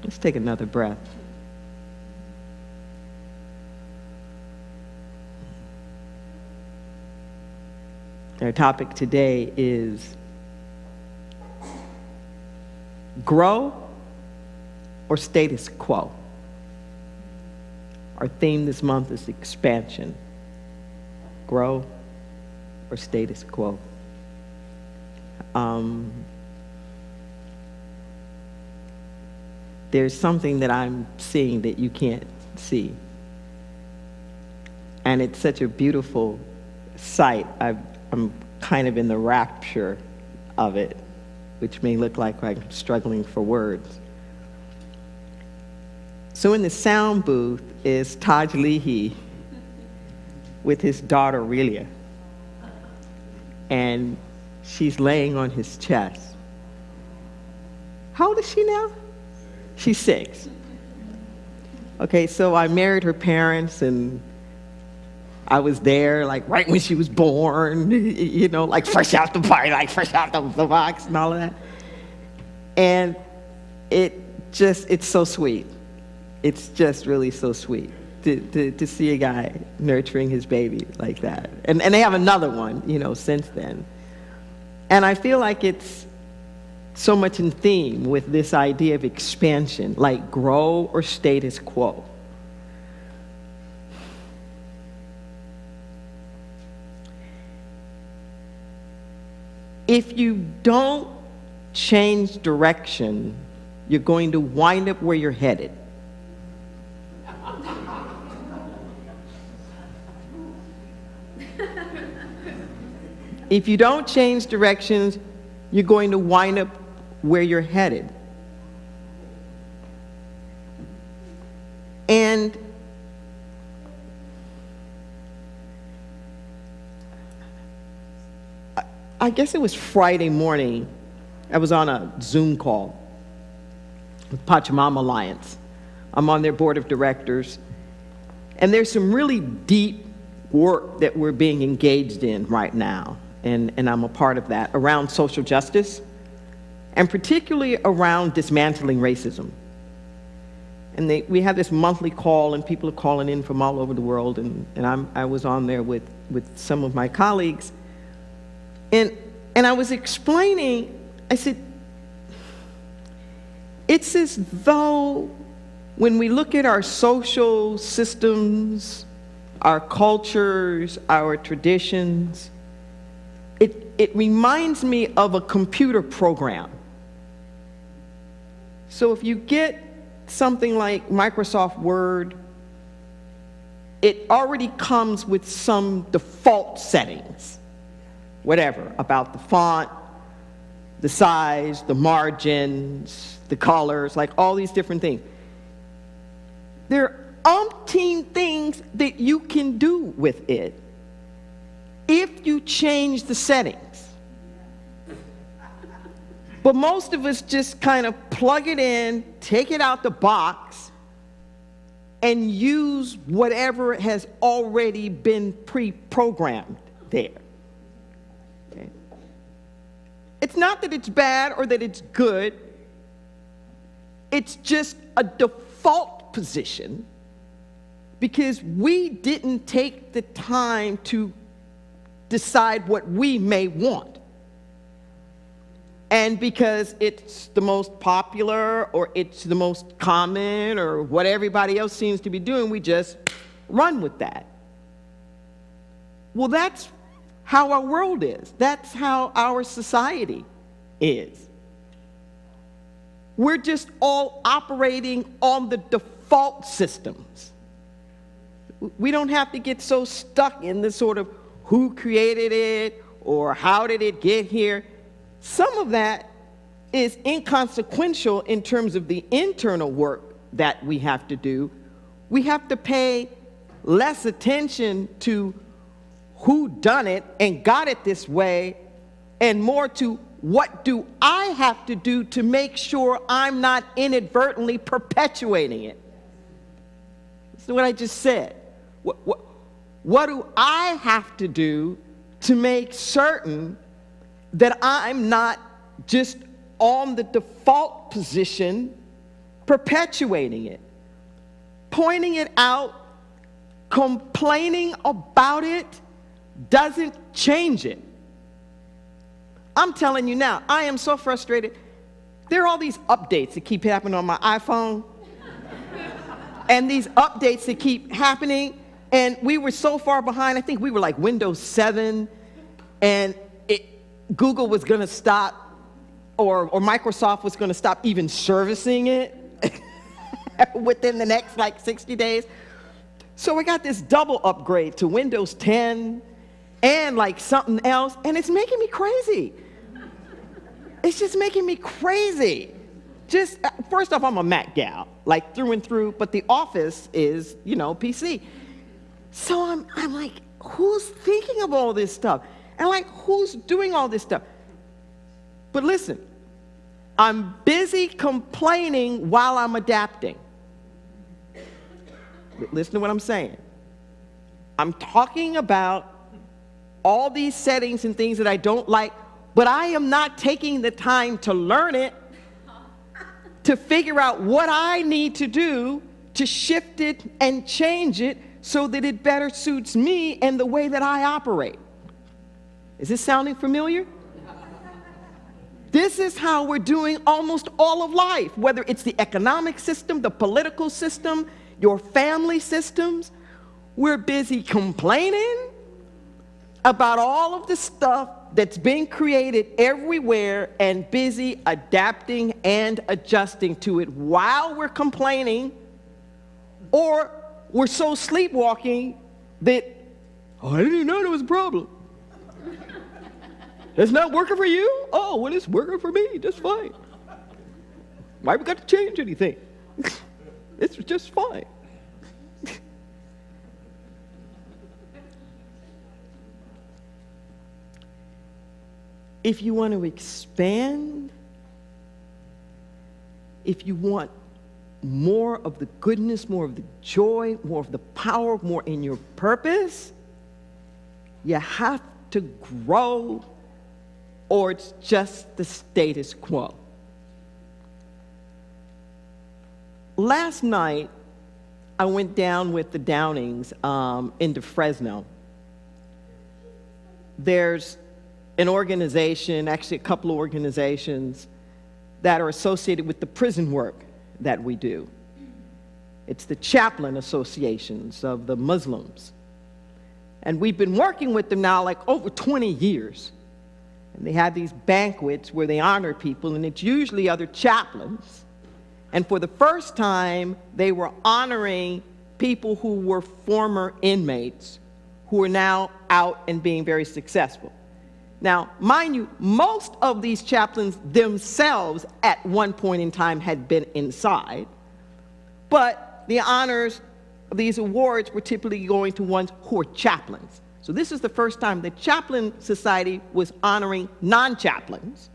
Let's take another breath. Our topic today is grow or status quo. Our theme this month is expansion. Grow or status quo. There's something that I'm seeing that you can't see. And it's such a beautiful sight. I'm kind of in the rapture of it, which may look like I'm struggling for words. So in the sound booth is Taj Leahy with his daughter, Relia. And she's laying on his chest. How old is she now? She's 6. Okay, so I married her parents, and I was there, like, right when she was born, you know, like, fresh out the party, like, fresh out the box and all of that. And it's so sweet. It's just really so sweet to see a guy nurturing his baby like that. And they have another one, you know, since then. And I feel like it's so much in theme with this idea of expansion, like grow or status quo. If you don't change direction, you're going to wind up where you're headed. If you don't change directions, you're going to wind up where you're headed. And I guess it was Friday morning, I was on a Zoom call with Pachamama Alliance. I'm on their board of directors, and there's some really deep work that we're being engaged in right now, and I'm a part of that, around social justice, and particularly around dismantling racism. And we have this monthly call, and people are calling in from all over the world, and I was on there with some of my colleagues, and I was explaining, I said, it's as though when we look at our social systems, our cultures, our traditions, it reminds me of a computer program. So if you get something like Microsoft Word, it already comes with some default settings, whatever, about the font, the size, the margins, the colors, like all these different things. There are umpteen things that you can do with it if you change the settings. But most of us just kind of plug it in, take it out the box, and use whatever has already been pre-programmed there. Okay. It's not that it's bad or that it's good. It's just a default position because we didn't take the time to decide what we may want. And because it's the most popular or it's the most common or what everybody else seems to be doing, we just run with that. Well, that's how our world is. That's how our society is. We're just all operating on the default systems. We don't have to get so stuck in the sort of who created it or how did it get here. Some of that is inconsequential in terms of the internal work that we have to do. We have to pay less attention to who done it and got it this way, and more to what do I have to do to make sure I'm not inadvertently perpetuating it. That's what I just said. What do I have to do to make certain that I'm not just on the default position perpetuating it, pointing it out, complaining about it doesn't change it. I'm telling you now, I am so frustrated. There are all these updates that keep happening on my iPhone, and these updates that keep happening, and we were so far behind. I think we were like Windows 7, and Google was going to stop, or Microsoft was going to stop even servicing it within the next like 60 days. So we got this double upgrade to Windows 10 and like something else, and it's making me crazy. It's just making me crazy. Just, first off, I'm a Mac gal, like through and through, but the Office is, PC. So I'm like, who's thinking of all this stuff? And like, who's doing all this stuff? But listen, I'm busy complaining while I'm adapting. Listen to what I'm saying. I'm talking about all these settings and things that I don't like, but I am not taking the time to learn it, to figure out what I need to do to shift it and change it so that it better suits me and the way that I operate. Is this sounding familiar? This is how we're doing almost all of life, whether it's the economic system, the political system, your family systems. We're busy complaining about all of the stuff that's being created everywhere and busy adapting and adjusting to it while we're complaining, or we're so sleepwalking that, I didn't even know there was a problem. It's not working for you? Oh, well, it's working for me just fine. Why we got to change anything? It's just fine. If you want to expand, if you want more of the goodness, more of the joy, more of the power, more in your purpose, you have to grow, or it's just the status quo. Last night, I went down with the Downings into Fresno. There's an organization, actually a couple of organizations, that are associated with the prison work that we do. It's the chaplain associations of the Muslims. And we've been working with them now like over 20 years. And they have these banquets where they honor people, and it's usually other chaplains. And for the first time, they were honoring people who were former inmates who are now out and being very successful. Now, mind you, most of these chaplains themselves at one point in time had been inside, but the honors of these awards were typically going to ones who are chaplains. So this is the first time the Chaplain Society was honoring non-chaplains,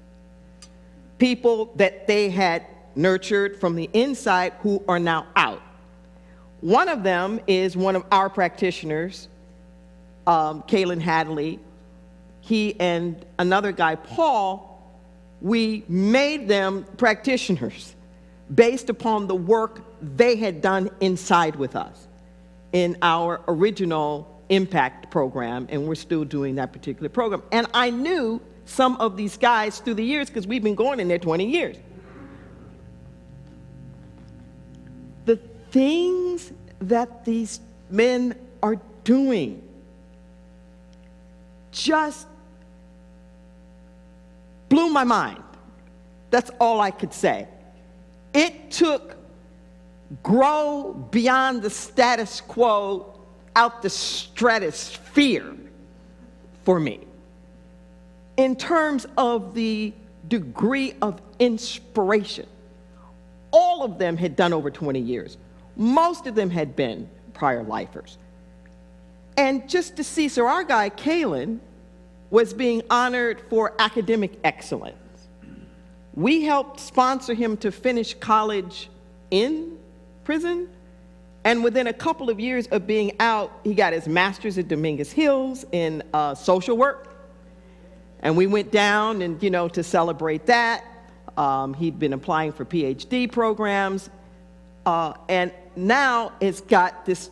people that they had nurtured from the inside who are now out. One of them is one of our practitioners, Kalen Hadley. He and another guy, Paul, we made them practitioners based upon the work they had done inside with us in our original impact program, and we're still doing that particular program. And I knew some of these guys through the years because we've been going in there 20 years. The things that these men are doing just blew my mind. That's all I could say. It took grow beyond the status quo out the stratosphere for me in terms of the degree of inspiration. All of them had done over 20 years. Most of them had been prior lifers. And just to see, so our guy, Kalen, was being honored for academic excellence. We helped sponsor him to finish college in prison, and within a couple of years of being out, he got his master's at Dominguez Hills in social work. And we went down and, to celebrate that. He'd been applying for PhD programs, And now it's got this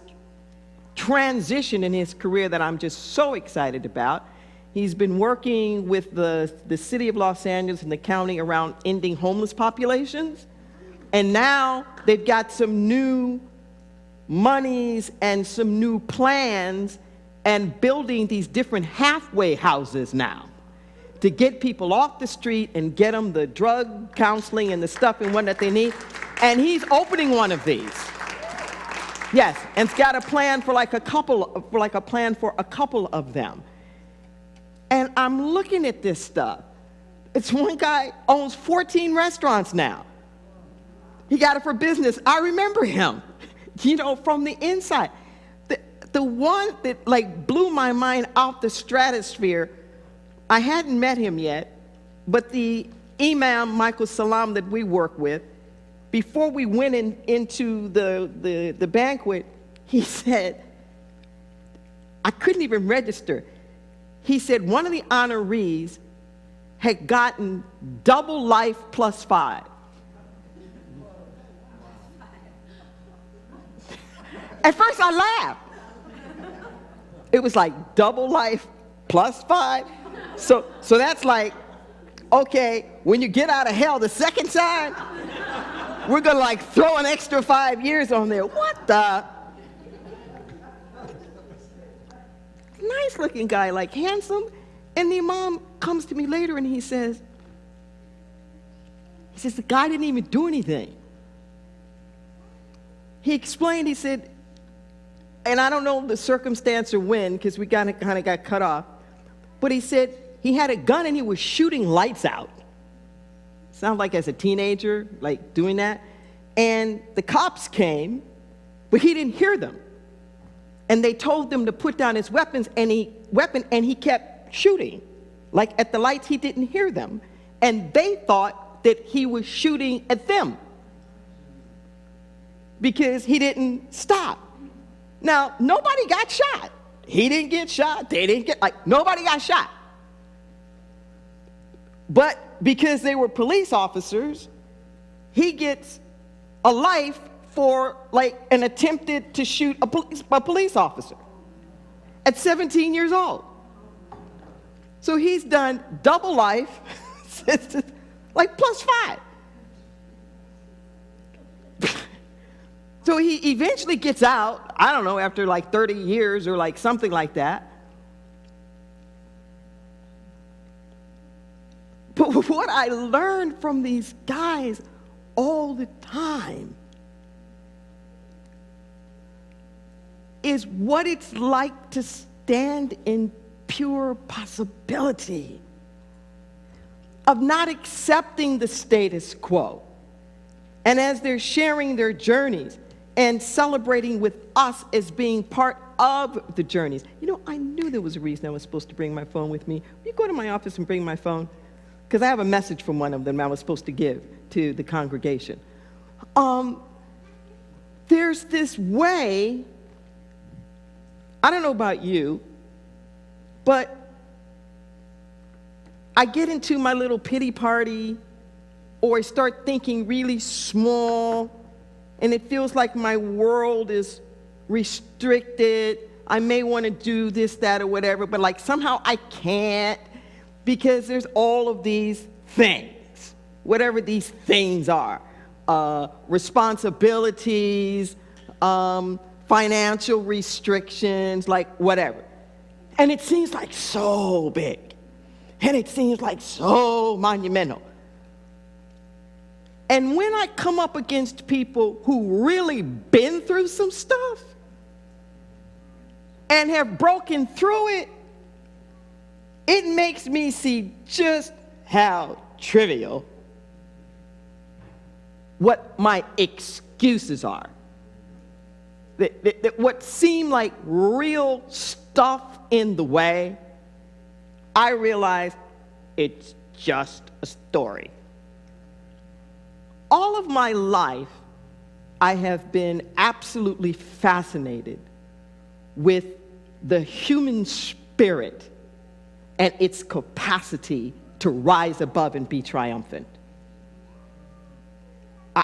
transition in his career that I'm just so excited about. He's been working with the city of Los Angeles and the county around ending homeless populations. And now they've got some new monies and some new plans and building these different halfway houses now to get people off the street and get them the drug counseling and the stuff and one that they need. And he's opening one of these. Yes, and it's got a plan for a plan for a couple of them. And I'm looking at this stuff. It's one guy owns 14 restaurants now. He got it for business. I remember him, from the inside. The one that blew my mind out the stratosphere, I hadn't met him yet, but the Imam Michael Salam that we work with, before we went into the banquet, he said, I couldn't even register. He said one of the honorees had gotten double life plus 5. At first I laughed. It was like double life plus 5. So that's okay, when you get out of hell the second time, we're gonna throw an extra 5 years on there. What the? Nice looking guy, handsome. And the imam comes to me later and he says, the guy didn't even do anything. He explained, he said, and I don't know the circumstance or when, because we kind of got cut off, but he said he had a gun and he was shooting lights out. Sounds like as a teenager, doing that. And the cops came, but he didn't hear them. And they told them to put down his weapons, and he kept shooting. At the lights, he didn't hear them. And they thought that he was shooting at them because he didn't stop. Now, nobody got shot. He didn't get shot. They didn't get, nobody got shot. But because they were police officers, he gets a life for an attempted to shoot a police officer at 17 years old. So he's done double life, plus 5. So he eventually gets out, I don't know, after 30 years or something like that. But what I learned from these guys all the time is what it's like to stand in pure possibility of not accepting the status quo. And as they're sharing their journeys and celebrating with us as being part of the journeys. I knew there was a reason I was supposed to bring my phone with me. Will you go to my office and bring my phone? Because I have a message from one of them I was supposed to give to the congregation. There's this way, I don't know about you, but I get into my little pity party, or I start thinking really small, and it feels like my world is restricted. I may want to do this, that, or whatever, but somehow I can't because there's all of these things, whatever these things are, responsibilities, financial restrictions, whatever. And it seems so big, and it seems so monumental. And when I come up against people who really been through some stuff and have broken through it, it makes me see just how trivial what my excuses are. That what seem like real stuff in the way, I realize it's just a story. All of my life, I have been absolutely fascinated with the human spirit and its capacity to rise above and be triumphant.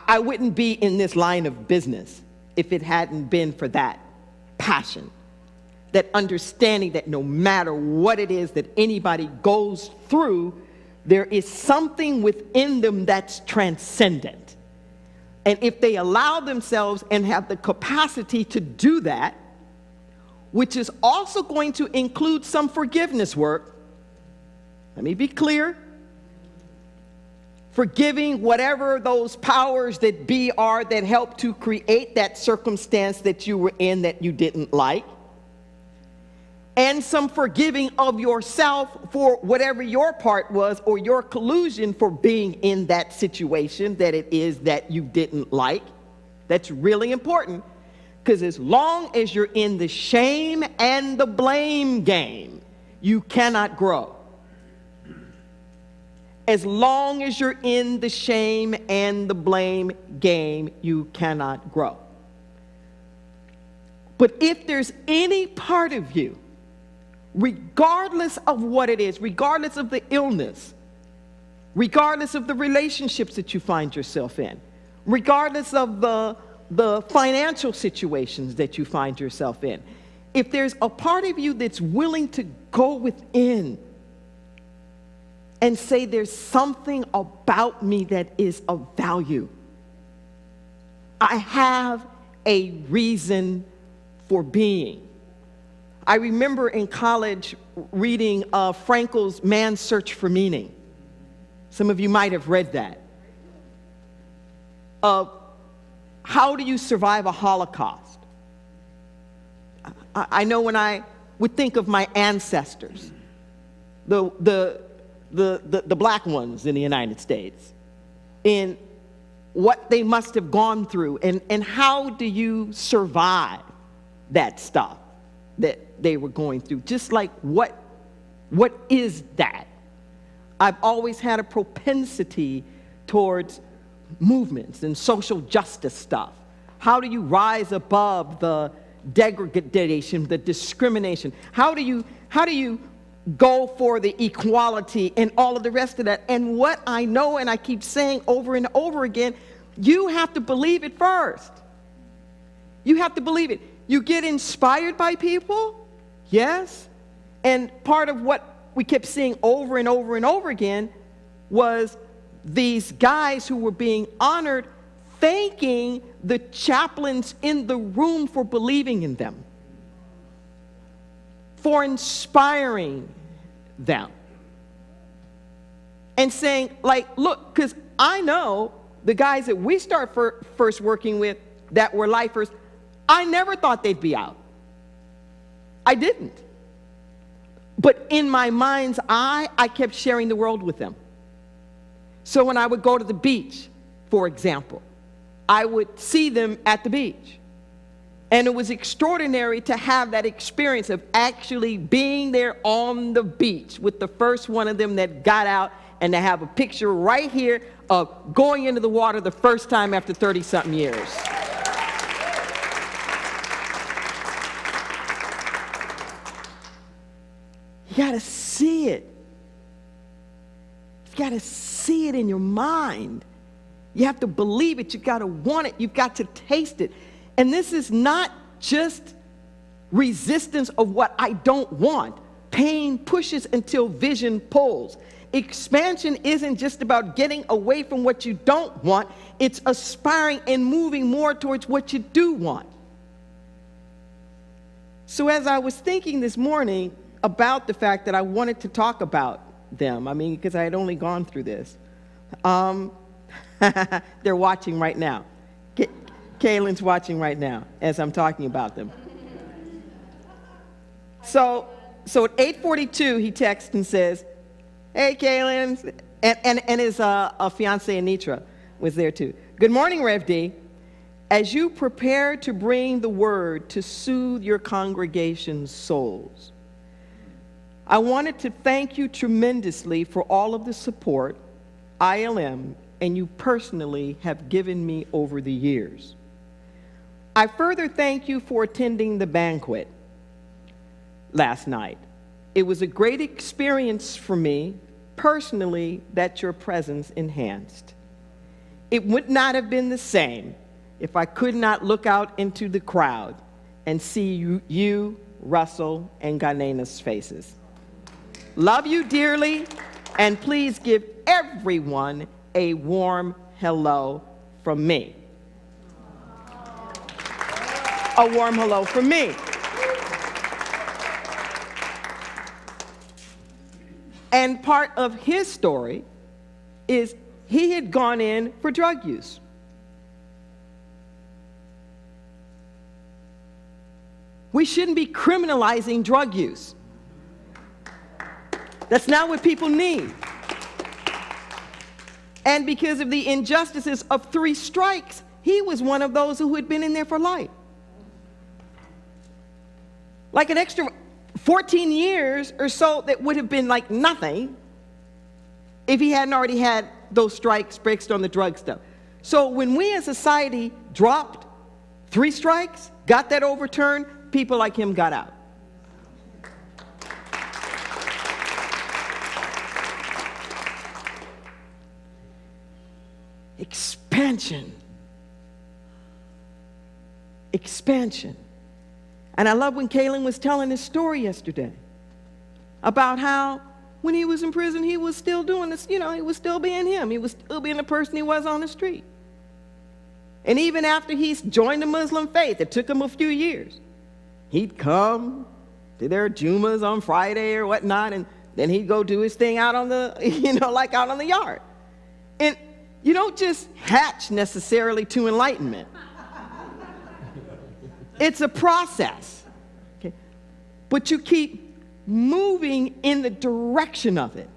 I wouldn't be in this line of business if it hadn't been for that passion, that understanding that no matter what it is that anybody goes through, there is something within them that's transcendent. And if they allow themselves and have the capacity to do that, which is also going to include some forgiveness work, let me be clear, forgiving whatever those powers that be are that helped to create that circumstance that you were in that you didn't like, and some forgiving of yourself for whatever your part was or your collusion for being in that situation that it is that you didn't like. That's really important, because as long as you're in the shame and the blame game, you cannot grow. As long as you're in the shame and the blame game, you cannot grow. But if there's any part of you, regardless of what it is, regardless of the illness, regardless of the relationships that you find yourself in, regardless of the financial situations that you find yourself in, if there's a part of you that's willing to go within and say there's something about me that is of value, I have a reason for being. I remember in college reading Frankl's Man's Search for Meaning. Some of you might have read that. How do you survive a Holocaust? I know when I would think of my ancestors, the black ones in the United States, in what they must have gone through, and how do you survive that stuff that they were going through? Just like what is that? I've always had a propensity towards movements and social justice stuff. How do you rise above the degradation, the discrimination? How do you go for the equality and all of the rest of that? And what I know, and I keep saying over and over again, you have to believe it first. You have to believe it. You get inspired by people, yes. And part of what we kept seeing over and over and over again was these guys who were being honored thanking the chaplains in the room for believing in them, for inspiring them, and saying, like, look, because I know the guys that we start first working with that were lifers, I never thought they'd be out. I didn't. But in my mind's eye, I kept sharing the world with them. So when I would go to the beach, for example, I would see them at the beach. And it was extraordinary to have that experience of actually being there on the beach with the first one of them that got out, and to have a picture right here of going into the water the first time after 30-something years. You got to see it. You got to see it in your mind. You have to believe it. You got to want it. You've got to taste it. And this is not just resistance of what I don't want. Pain pushes until vision pulls. Expansion isn't just about getting away from what you don't want. It's aspiring and moving more towards what you do want. So as I was thinking this morning about the fact that I wanted to talk about them, because I had only gone through this. They're watching right now. Kaylin's watching right now as I'm talking about them. So at 8:42, he texts and says, "Hey, Kaylin," and his fiancée Anitra was there too. "Good morning, Rev D. As you prepare to bring the word to soothe your congregation's souls, I wanted to thank you tremendously for all of the support ILM and you personally have given me over the years. I further thank you for attending the banquet last night. It was a great experience for me personally that your presence enhanced. it would not have been the same if I could not look out into the crowd and see you, Russell, and Ganena's faces. Love you dearly, and please give everyone a warm hello from me. A warm hello from me. And part of his story is he had gone in for drug use. We shouldn't be criminalizing drug use. That's not what people need. And because of the injustices of 3 strikes, he was one of those who had been in there for life. Like an extra 14 years or so that would have been like nothing if he hadn't already had those strikes based on the drug stuff. So when we as a society dropped 3 strikes, got that overturned, people like him got out. Expansion. Expansion. And I love when Kaylin was telling his story yesterday about how when he was in prison, he was still doing this, he was still being him. He was still being the person he was on the street. And even after he joined the Muslim faith, it took him a few years. He'd come to their Jumas on Friday or whatnot, and then he'd go do his thing out on the, like out on the yard. And you don't just hatch necessarily to enlightenment. It's a process, okay? But you keep moving in the direction of it.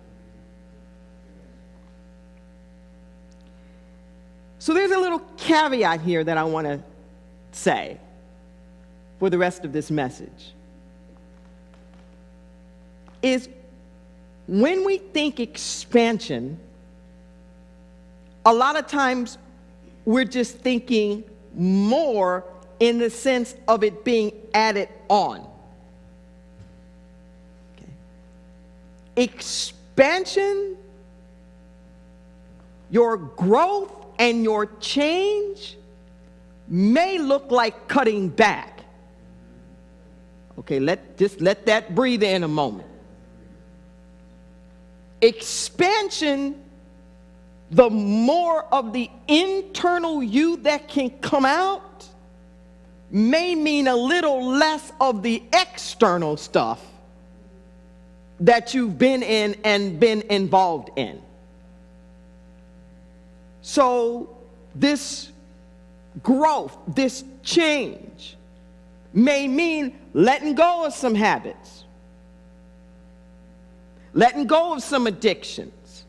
So there's a little caveat here that I want to say for the rest of this message. Is when we think expansion, a lot of times we're just thinking more in the sense of it being added on. Okay. Expansion, your growth and your change may look like cutting back. Okay, let that breathe in a moment. Expansion, the more of the internal you that can come out, may mean a little less of the external stuff that you've been in and been involved in. So this growth, this change, may mean letting go of some habits, letting go of some addictions.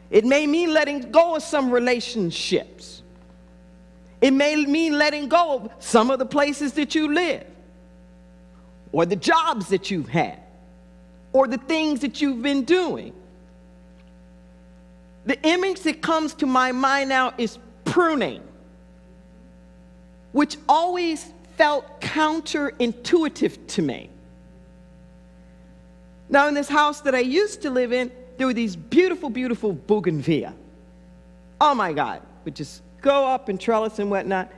It may mean letting go of some relationships. It may mean letting go of some of the places that you live, or the jobs that you've had, or the things that you've been doing. The image that comes to my mind now is pruning, which always felt counterintuitive to me. Now, in this house that I used to live in, there were these beautiful, beautiful bougainvillea. Oh my God, would just go up and trellis and whatnot.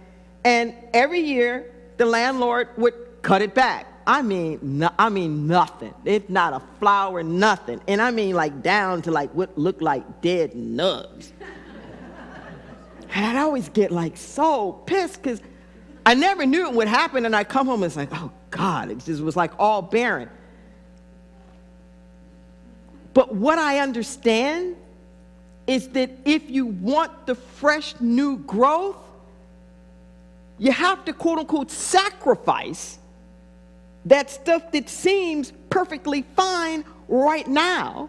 And every year, the landlord would cut it back. I mean nothing. It's not a flower, nothing. And I mean like down to like what looked like dead nubs. And I'd always get like so pissed because I never knew it would happen. And I come home and it's like, oh God, it just was like all barren. But what I understand is that if you want the fresh new growth, you have to quote unquote sacrifice that stuff that seems perfectly fine right now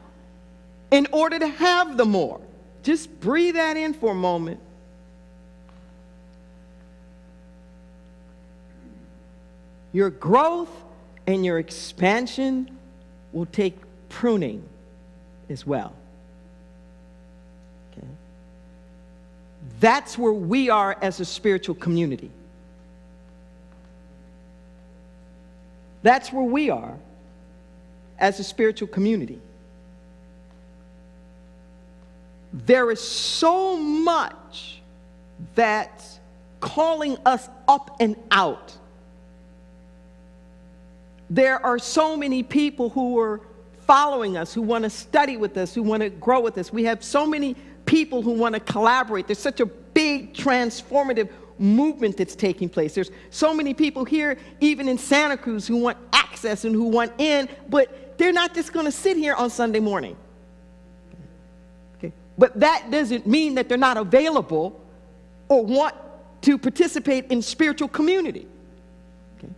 in order to have the more. Just breathe that in for a moment. Your growth and your expansion will take pruning as well. Okay? That's where we are as a spiritual community. That's where we are as a spiritual community. There is so much that's calling us up and out. There are so many people who are following us, who want to study with us, who want to grow with us. We have so many people who want to collaborate. There's such a big transformative movement that's taking place. There's so many people here, even in Santa Cruz, who want access and who want in, but they're not just going to sit here on Sunday morning. Okay. But that doesn't mean that they're not available or want to participate in spiritual community. Okay.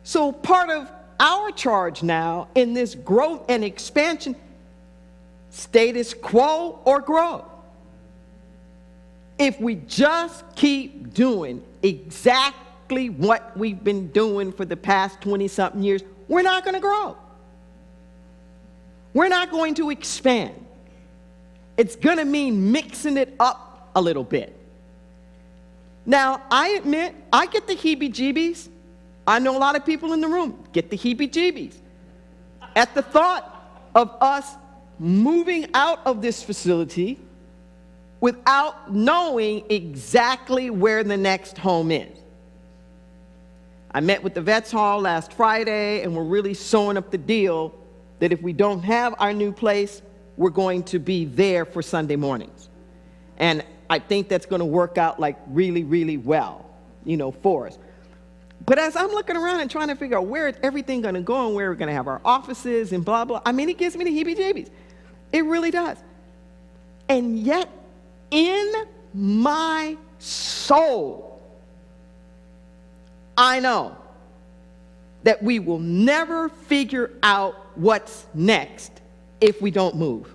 So part of our charge now in this growth and expansion, status quo or grow. If we just keep doing exactly what we've been doing for the past 20-something years, we're not going to grow. We're not going to expand. It's going to mean mixing it up a little bit. Now, I admit, I get the heebie-jeebies. I know a lot of people in the room get the heebie-jeebies at the thought of us moving out of this facility without knowing exactly where the next home is. I met with the Vets Hall last Friday, and we're really sewing up the deal that if we don't have our new place, we're going to be there for Sunday mornings. And I think that's going to work out like really, really well, for us. But as I'm looking around and trying to figure out where is everything going to go and where we're going to have our offices and blah, blah, it gives me the heebie-jeebies. It really does. And yet, in my soul, I know that we will never figure out what's next if we don't move.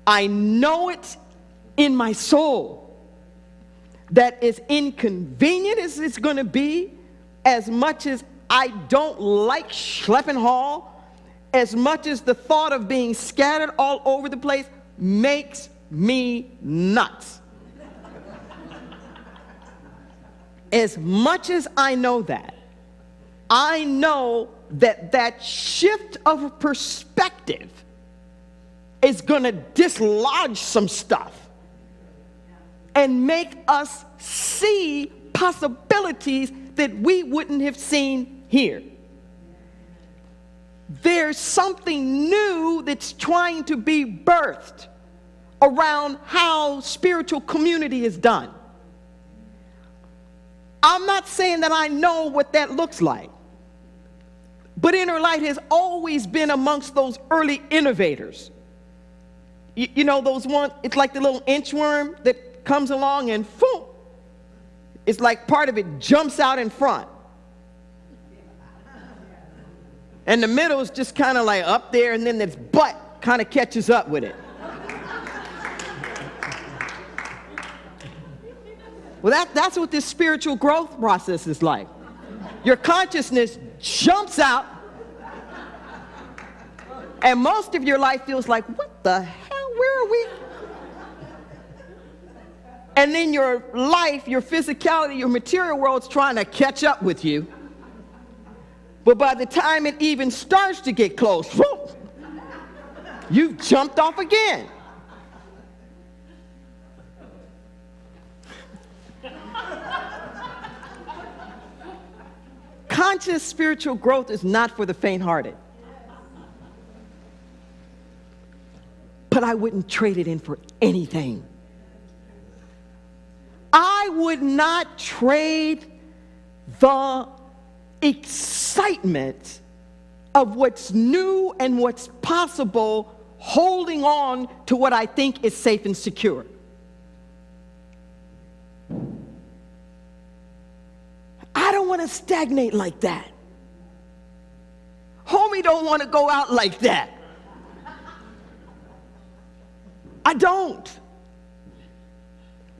I know it in my soul that as inconvenient as it's going to be, as much as I don't like schlepping hall, as much as the thought of being scattered all over the place makes me nuts. As much as I know that, I know that that shift of perspective is going to dislodge some stuff and make us see possibilities that we wouldn't have seen here. There's something new that's trying to be birthed around how spiritual community is done. I'm not saying that I know what that looks like, but Inner Light has always been amongst those early innovators. You know those ones, it's like the little inchworm that comes along and boom, it's like part of it jumps out in front. And the middle is just kind of like up there, and then its butt kind of catches up with it. Well, that's what this spiritual growth process is like. Your consciousness jumps out, and most of your life feels like, what the hell, where are we? And then your life, your physicality, your material world's trying to catch up with you. But by the time it even starts to get close, whoop, you've jumped off again. Conscious spiritual growth is not for the faint-hearted. But I wouldn't trade it in for anything. I would not trade the excitement of what's new and what's possible, holding on to what I think is safe and secure. I don't want to stagnate like that. Homie don't want to go out like that. I don't.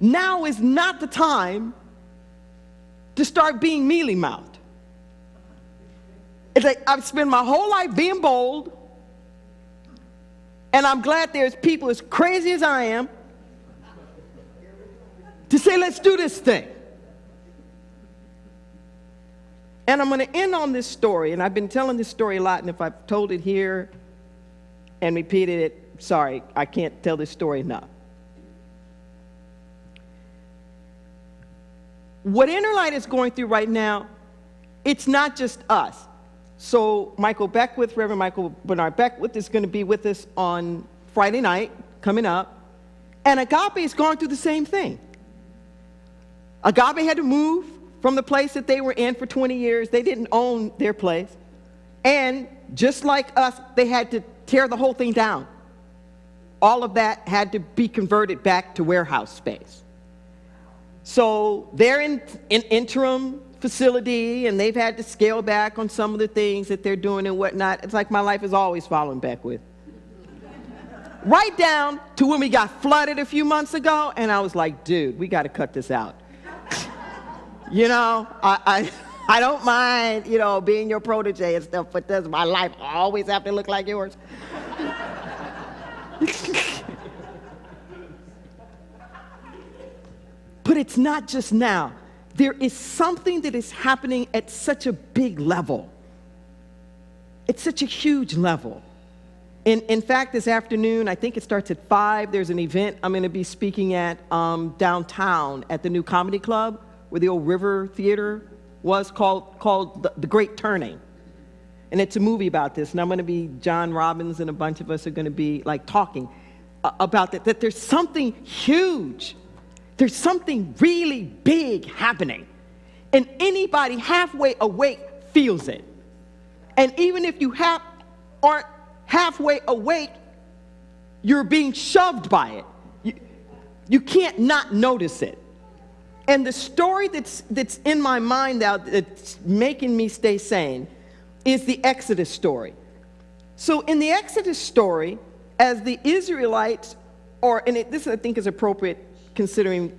Now is not the time to start being mealy-mouthed. It's like I've spent my whole life being bold, and I'm glad there's people as crazy as I am to say, let's do this thing. And I'm going to end on this story, and I've been telling this story a lot, and if I've told it here and repeated it, sorry, I can't tell this story enough. what Interlight is going through right now, it's not just us. So Reverend Michael Bernard Beckwith is going to be with us on Friday night, coming up. And Agape is going through the same thing. Agape had to move from the place that they were in for 20 years. They didn't own their place. And just like us, they had to tear the whole thing down. All of that had to be converted back to warehouse space. So they're in interim facility, and they've had to scale back on some of the things that they're doing and whatnot. It's like my life is always following Beckwith. Right down to when we got flooded a few months ago, and I was like, dude, we got to cut this out. You know, I don't mind, you know, being your protege and stuff, but does my life always have to look like yours? But it's not just now. There is something that is happening at such a big level. It's such a huge level. In fact, this afternoon, I think it starts at 5, there's an event I'm going to be speaking at downtown at the new comedy club where the old River Theater was, called The Great Turning. And it's a movie about this, and I'm going to be, John Robbins and a bunch of us are going to be like talking about that there's something huge. There's something really big happening. And anybody halfway awake feels it. And even if you aren't halfway awake, you're being shoved by it. You can't not notice it. And the story that's in my mind now that's making me stay sane is the Exodus story. So in the Exodus story, as the Israelites, this I think is appropriate considering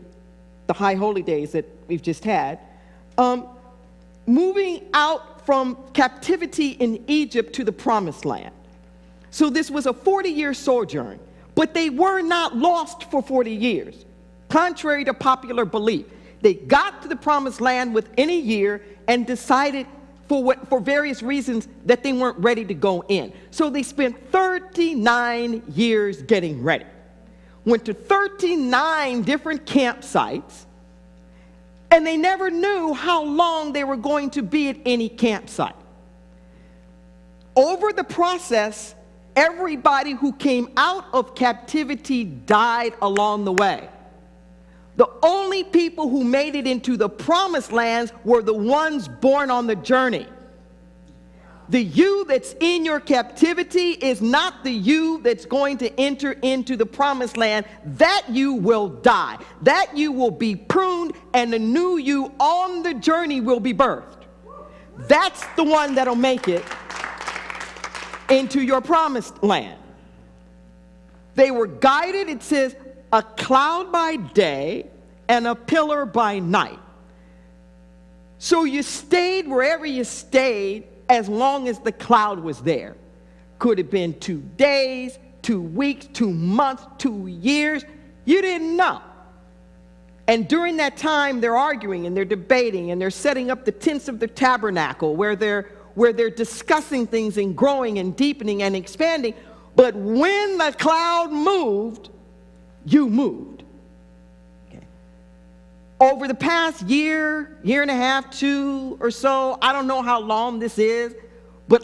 the high holy days that we've just had, moving out from captivity in Egypt to the promised land. So this was a 40-year sojourn, but they were not lost for 40 years, contrary to popular belief. They got to the promised land within a year and decided for various reasons that they weren't ready to go in. So they spent 39 years getting ready. Went to 39 different campsites, and they never knew how long they were going to be at any campsite. Over the process, everybody who came out of captivity died along the way. The only people who made it into the promised lands were the ones born on the journey. The you that's in your captivity is not the you that's going to enter into the promised land. That you will die. That you will be pruned, and the new you on the journey will be birthed. That's the one that'll make it into your promised land. They were guided, it says, a cloud by day and a pillar by night. So you stayed wherever you stayed as long as the cloud was there. Could have been 2 days, 2 weeks, 2 months, 2 years. You didn't know. And during that time, they're arguing and they're debating and they're setting up the tents of the tabernacle where they're discussing things and growing and deepening and expanding. But when the cloud moved, you moved. Okay. Over the past year and a half, 2 or so, I don't know how long this is, but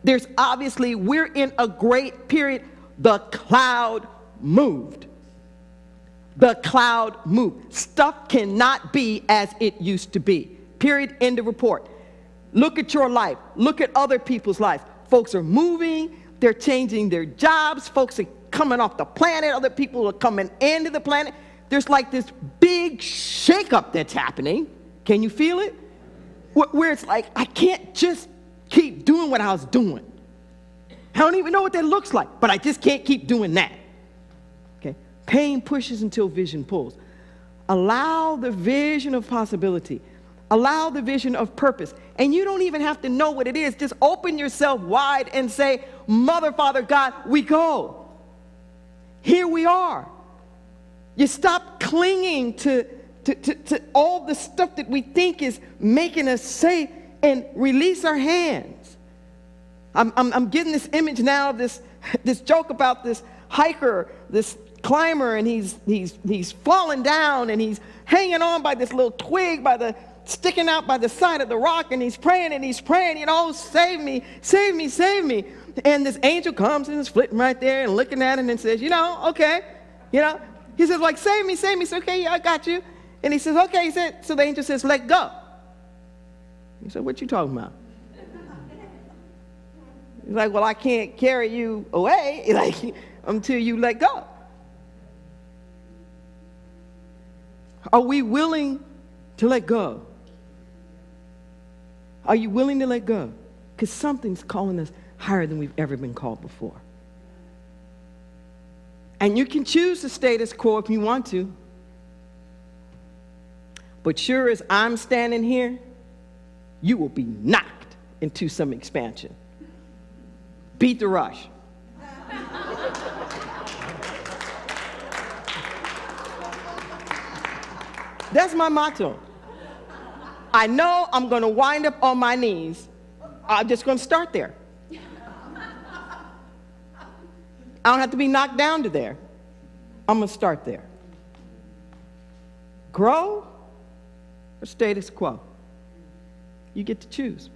there's obviously, we're in a great period. The cloud moved. The cloud moved. Stuff cannot be as it used to be. Period. End of report. Look at your life. Look at other people's lives. Folks are moving. They're changing their jobs. Folks are coming off the planet. Other people are coming into the planet. There's like this big shakeup that's happening. Can you feel it? Where it's like, I can't just keep doing what I was doing. I don't even know what that looks like, but I just can't keep doing that. Okay? Pain pushes until vision pulls. Allow the vision of possibility. Allow the vision of purpose. And you don't even have to know what it is. Just open yourself wide and say, Mother, Father, God, we go. Here we are. You stop clinging to all the stuff that we think is making us safe and release our hands. I'm getting this image now of this joke about this hiker, this climber, and he's falling down, and he's hanging on by this little twig sticking out by the side of the rock, and he's praying, save me, save me, save me. And this angel comes and is flitting right there and looking at him and says, okay, he says, like, save me, save me. So, okay, yeah, I got you. And he says, okay, so the angel says, let go. He said, what you talking about? He's like, well, I can't carry you away until you let go. Are we willing to let go? Are you willing to let go? Because something's calling us higher than we've ever been called before. And you can choose the status quo if you want to. But sure as I'm standing here, you will be knocked into some expansion. Beat the rush. That's my motto. I know I'm going to wind up on my knees. I'm just going to start there. I don't have to be knocked down to there. I'm going to start there. Grow or status quo? You get to choose.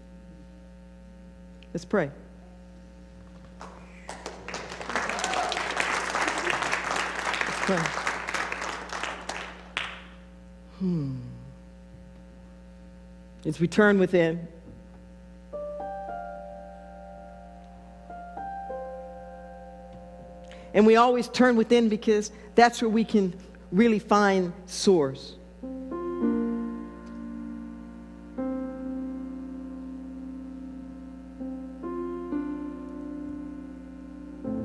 Let's pray. Let's pray. As we turn within, and we always turn within because that's where we can really find source.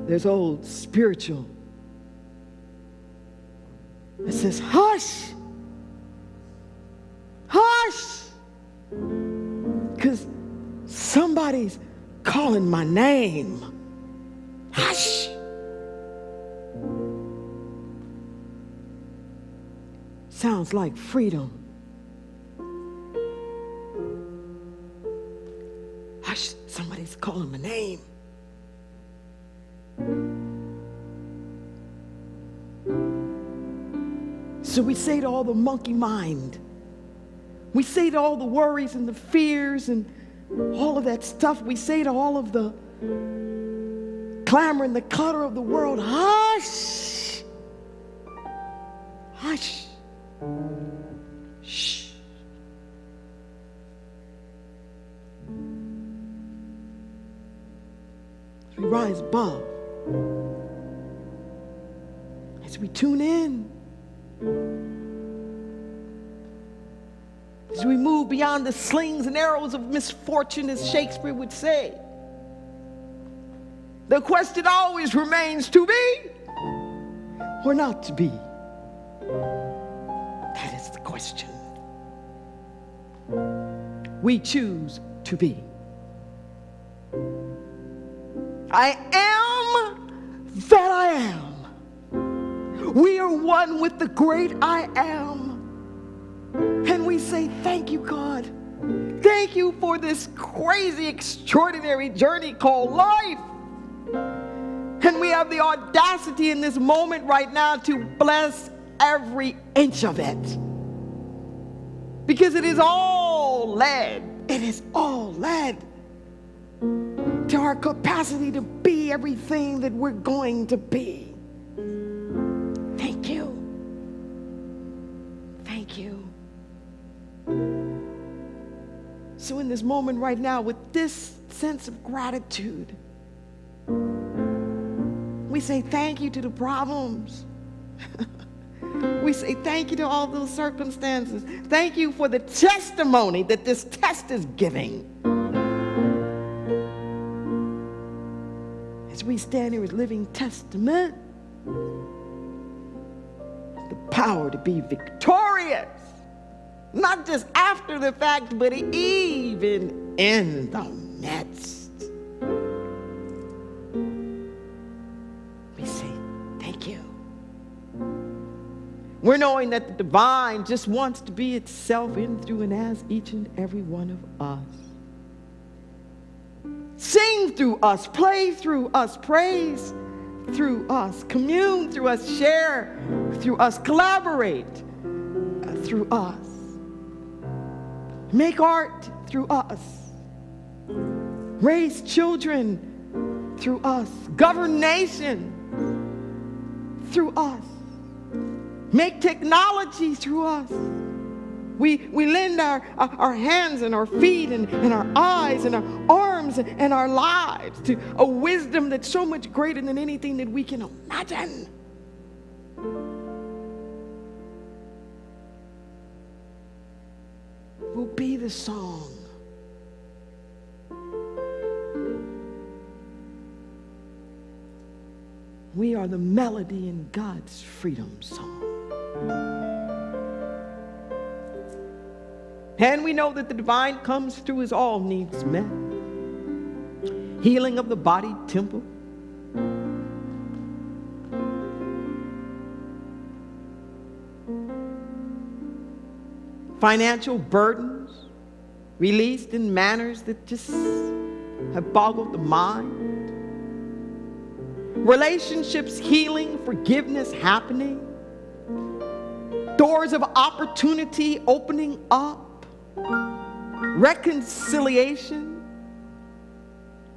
There's old spiritual that says, hush, hush, because somebody's calling my name. Hush. Sounds like freedom. Hush, somebody's calling my name. So we say to all the monkey mind, we say to all the worries and the fears and all of that stuff, we say to all of the clamor and the clutter of the world, hush, hush, shh. As we rise above, as we tune in, as we move beyond the slings and arrows of misfortune, as Shakespeare would say, the question always remains, to be or not to be. That is the question. We choose to be. I am that I am. We are one with the great I am. And we say, thank you, God. Thank you for this crazy, extraordinary journey called life. And we have the audacity in this moment right now to bless every inch of it. Because it is all led. It is all led to our capacity to be everything that we're going to be. Thank you. Thank you. So in this moment right now, with this sense of gratitude, we say thank you to the problems. We say thank you to all those circumstances. Thank you for the testimony that this test is giving. As we stand here as living testament, the power to be victorious, not just after the fact, but even in the midst. We say thank you. We're knowing that the divine just wants to be itself in, through, and as each and every one of us. Sing through us, play through us, praise through us, commune through us, share through us, collaborate through us, make art through us, raise children through us, govern nations through us, make technology through us. We lend our hands and our feet and our eyes and our arms and our lives to a wisdom that's so much greater than anything that we can imagine. Will be the song. We are the melody in God's freedom song. And we know that the divine comes through as all needs met. Healing of the body temple. Financial burdens released in manners that just have boggled the mind. Relationships healing, forgiveness happening. Doors of opportunity opening up. Reconciliation,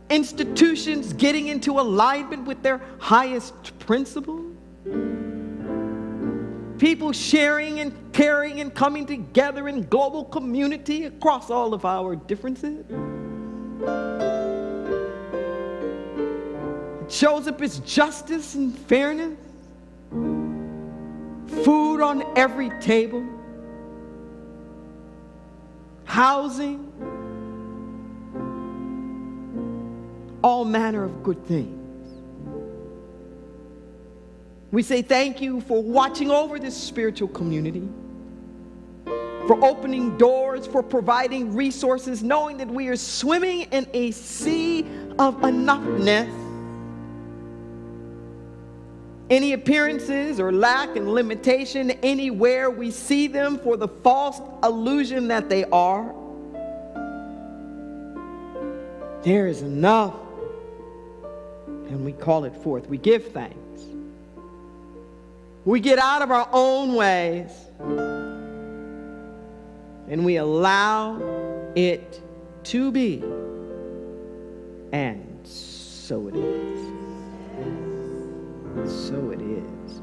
institutions getting into alignment with their highest principles, people sharing and caring and coming together in global community across all of our differences. It shows up as justice and fairness, food on every table, housing, all manner of good things. We say thank you for watching over this spiritual community, for opening doors, for providing resources, knowing that we are swimming in a sea of enoughness. Any appearances or lack and limitation anywhere, we see them for the false illusion that they are. There is enough, and we call it forth. We give thanks. We get out of our own ways, and we allow it to be, and so it is. So it is.